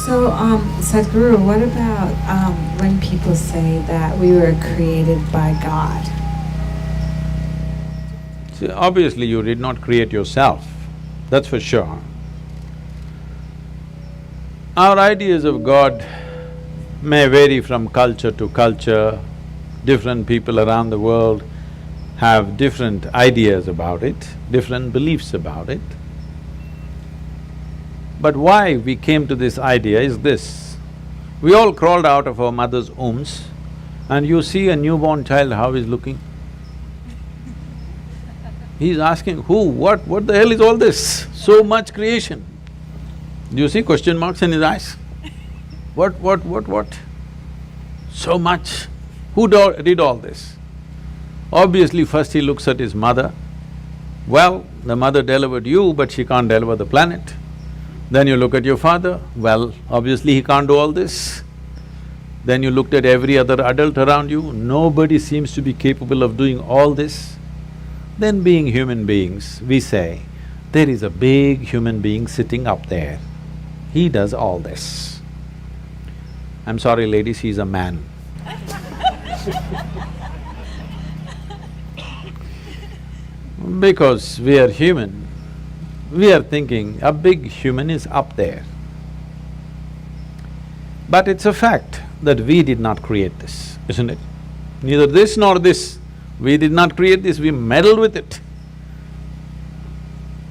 So, Sadhguru, what about when people say that we were created by God? See, obviously you did not create yourself, that's for sure. Our ideas of God may vary from culture to culture. Different people around the world have different ideas about it, different beliefs about it. But why we came to this idea is this: we all crawled out of our mother's wombs and you see a newborn child how he's looking. He's asking, who, what the hell is all this? So much creation. Do you see question marks in his eyes? What? So much. Who did all this? Obviously first he looks at his mother. Well, the mother delivered you, but she can't deliver the planet. Then you look at your father, well, obviously he can't do all this. Then you looked at every other adult around you, nobody seems to be capable of doing all this. Then being human beings, we say, there is a big human being sitting up there, he does all this. I'm sorry ladies, he's a man. Because we are human, we are thinking a big human is up there. But it's a fact that we did not create this, isn't it? Neither this nor this. We did not create this, we meddled with it.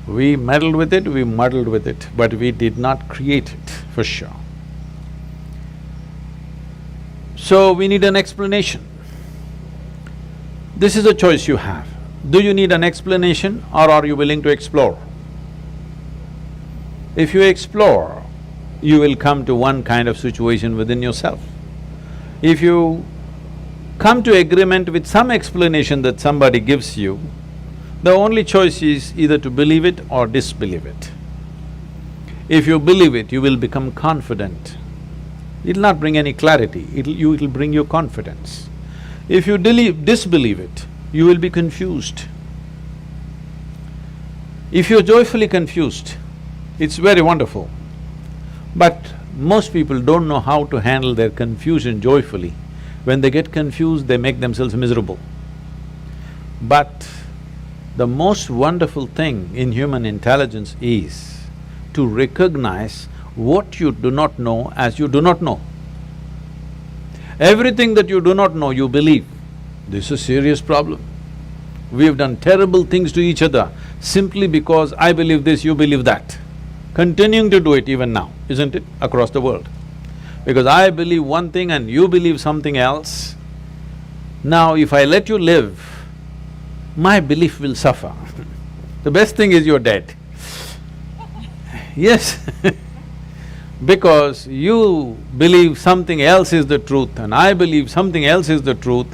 We meddled with it, we muddled with it, but we did not create it, for sure. So we need an explanation. This is a choice you have. Do you need an explanation or are you willing to explore? If you explore, you will come to one kind of situation within yourself. If you come to agreement with some explanation that somebody gives you, the only choice is either to believe it or disbelieve it. If you believe it, you will become confident. It'll not bring any clarity, it'll bring you confidence. If you disbelieve it, you will be confused. If you're joyfully confused, it's very wonderful. But most people don't know how to handle their confusion joyfully. When they get confused, they make themselves miserable. But the most wonderful thing in human intelligence is to recognize what you do not know as you do not know. Everything that you do not know, you believe. This is a serious problem. We have done terrible things to each other simply because I believe this, you believe that. Continuing to do it even now, isn't it, across the world? Because I believe one thing and you believe something else. Now if I let you live, my belief will suffer. The best thing is you're dead. Yes because you believe something else is the truth and I believe something else is the truth,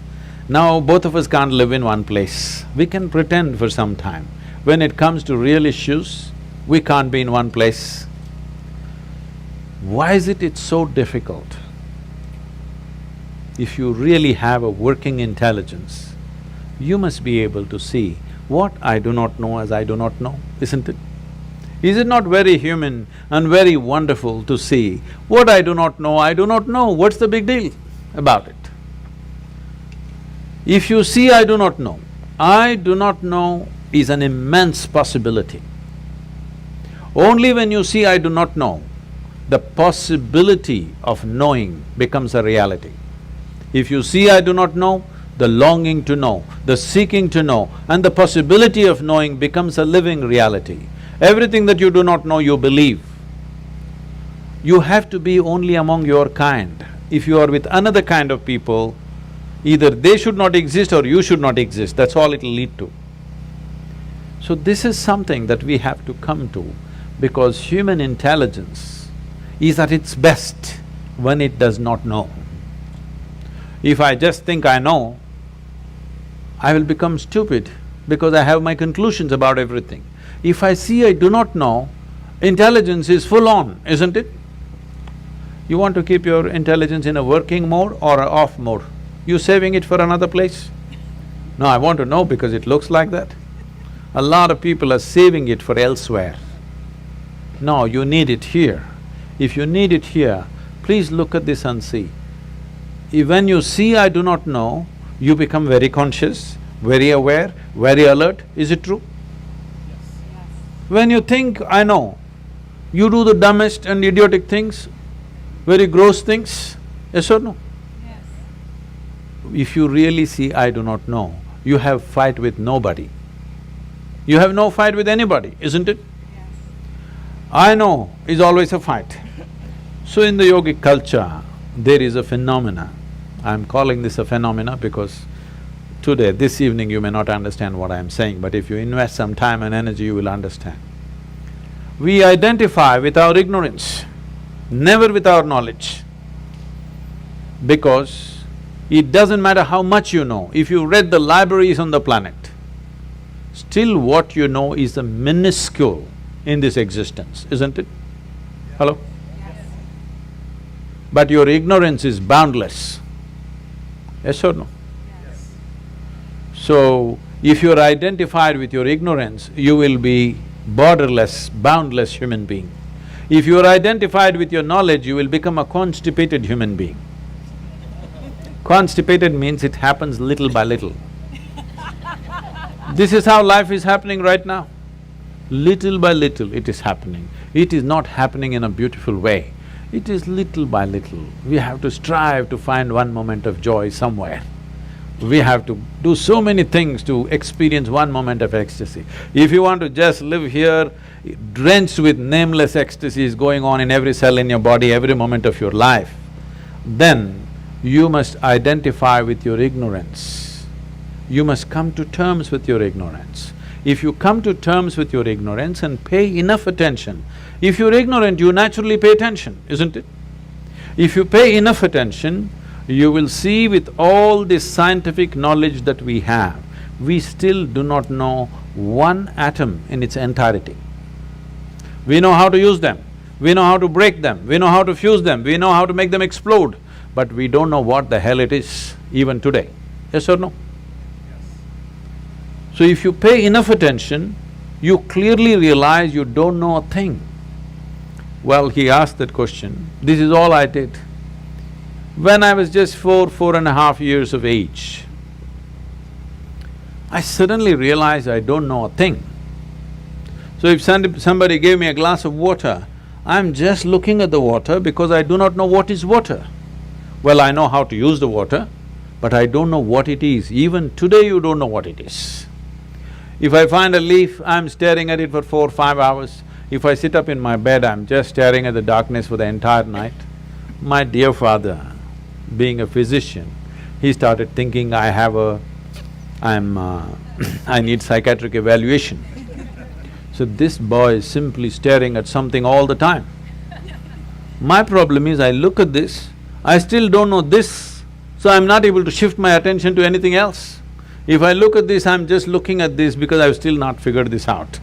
now both of us can't live in one place. We can pretend for some time. When it comes to real issues, we can't be in one place. Why is it it's so difficult? If you really have a working intelligence, you must be able to see what I do not know as I do not know, isn't it? Is it not very human and very wonderful to see what I do not know, what's the big deal about it? If you see I do not know is an immense possibility. Only when you see I do not know, the possibility of knowing becomes a reality. If you see I do not know, the longing to know, the seeking to know, and the possibility of knowing becomes a living reality. Everything that you do not know, you believe. You have to be only among your kind. If you are with another kind of people, either they should not exist or you should not exist, that's all it'll lead to. So this is something that we have to come to, because human intelligence is at its best when it does not know. If I just think I know, I will become stupid because I have my conclusions about everything. If I see I do not know, intelligence is full on, isn't it? You want to keep your intelligence in a working mode or a off mode? You saving it for another place? No, I want to know because it looks like that. A lot of people are saving it for elsewhere. No, you need it here. If you need it here, please look at this and see. When you see I do not know, you become very conscious, very aware, very alert. Is it true? When you think I know, you do the dumbest and idiotic things, very gross things. Yes or no? Yes. If you really see I do not know, you have fight with nobody. You have no fight with anybody, isn't it? Yes. I know is always a fight. So in the yogic culture, there is a phenomena. I'm calling this a phenomena because today, this evening, you may not understand what I'm saying, but if you invest some time and energy, you will understand. We identify with our ignorance, never with our knowledge. Because it doesn't matter how much you know, if you read the libraries on the planet, still what you know is the minuscule in this existence, isn't it? Hello? Yes. But your ignorance is boundless. Yes or no? Yes. So, if you're identified with your ignorance, you will be borderless, boundless human being. If you're identified with your knowledge, you will become a constipated human being. Constipated means it happens little by little. This is how life is happening right now. Little by little it is happening. It is not happening in a beautiful way. It is little by little. We have to strive to find one moment of joy somewhere. We have to do so many things to experience one moment of ecstasy. If you want to just live here, drenched with nameless ecstasies going on in every cell in your body, every moment of your life, then you must identify with your ignorance. You must come to terms with your ignorance. If you come to terms with your ignorance and pay enough attention, if you're ignorant, you naturally pay attention, isn't it? If you pay enough attention, you will see with all this scientific knowledge that we have, we still do not know one atom in its entirety. We know how to use them, we know how to break them, we know how to fuse them, we know how to make them explode, but we don't know what the hell it is even today. Yes or no? So if you pay enough attention, you clearly realize you don't know a thing. Well, he asked that question, this is all I did. When I was just 4.5 years of age, I suddenly realized I don't know a thing. So if somebody gave me a glass of water, I'm just looking at the water because I do not know what is water. Well, I know how to use the water, but I don't know what it is. Even today you don't know what it is. If I find a leaf, I'm staring at it for 4-5 hours. If I sit up in my bed, I'm just staring at the darkness for the entire night. My dear father, being a physician, he started thinking I need psychiatric evaluation. So this boy is simply staring at something all the time. My problem is I look at this, I still don't know this, so I'm not able to shift my attention to anything else. If I look at this, I'm just looking at this because I've still not figured this out.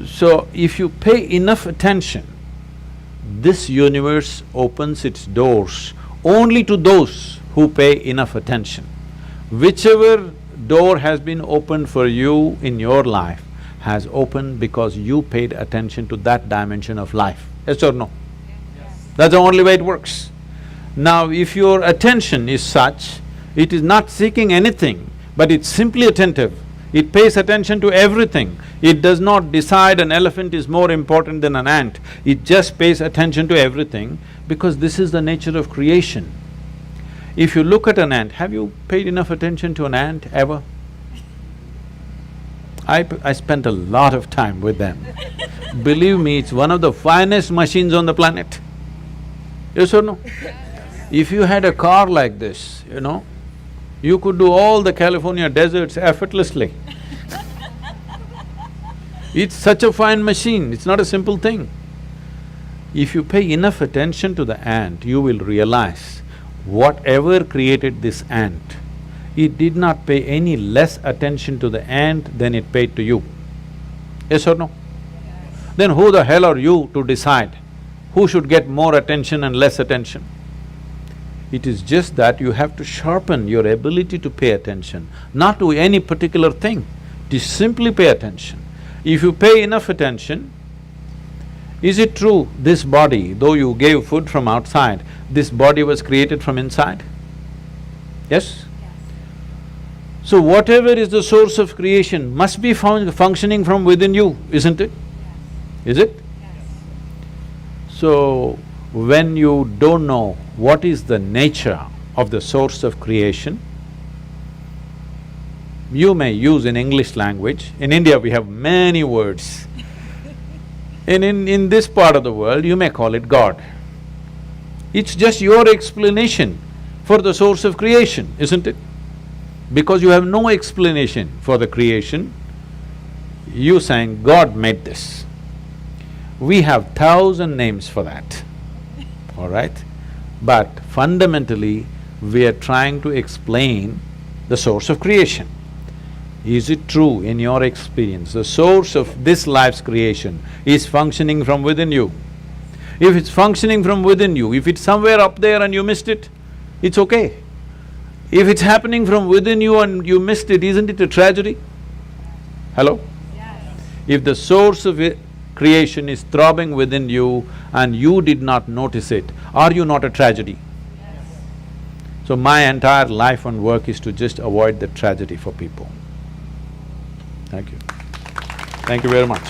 So if you pay enough attention, this universe opens its doors only to those who pay enough attention. Whichever door has been opened for you in your life has opened because you paid attention to that dimension of life. Yes or no? Yes. That's the only way it works. Now, if your attention is such, it is not seeking anything, but it's simply attentive. It pays attention to everything. It does not decide an elephant is more important than an ant. It just pays attention to everything because this is the nature of creation. If you look at an ant, have you paid enough attention to an ant ever? I spent a lot of time with them. Believe me, it's one of the finest machines on the planet. Yes or no? If you had a car like this, you know, you could do all the California deserts effortlessly. It's such a fine machine, it's not a simple thing. If you pay enough attention to the ant, you will realize whatever created this ant, it did not pay any less attention to the ant than it paid to you. Yes or no? Yes. Then who the hell are you to decide who should get more attention and less attention? It is just that you have to sharpen your ability to pay attention, not to any particular thing, to simply pay attention. If you pay enough attention, Is it true this body, though you gave food from outside, this body was created from inside? Yes? So whatever is the source of creation must be functioning from within you, isn't it? Is it? So, when you don't know what is the nature of the source of creation, you may use in English language. In India we have many words. In this part of the world, you may call it God. It's just your explanation for the source of creation, isn't it? Because you have no explanation for the creation, you saying, God made this. We have 1,000 names for that, all right? But fundamentally, we are trying to explain the source of creation. Is it true in your experience, the source of this life's creation is functioning from within you? If it's functioning from within you, if it's somewhere up there and you missed it, it's okay. If it's happening from within you and you missed it, isn't it a tragedy? Hello? Yes. If the source of creation is throbbing within you and you did not notice it, are you not a tragedy? Yes. So my entire life and work is to just avoid the tragedy for people. Thank you. Thank you very much.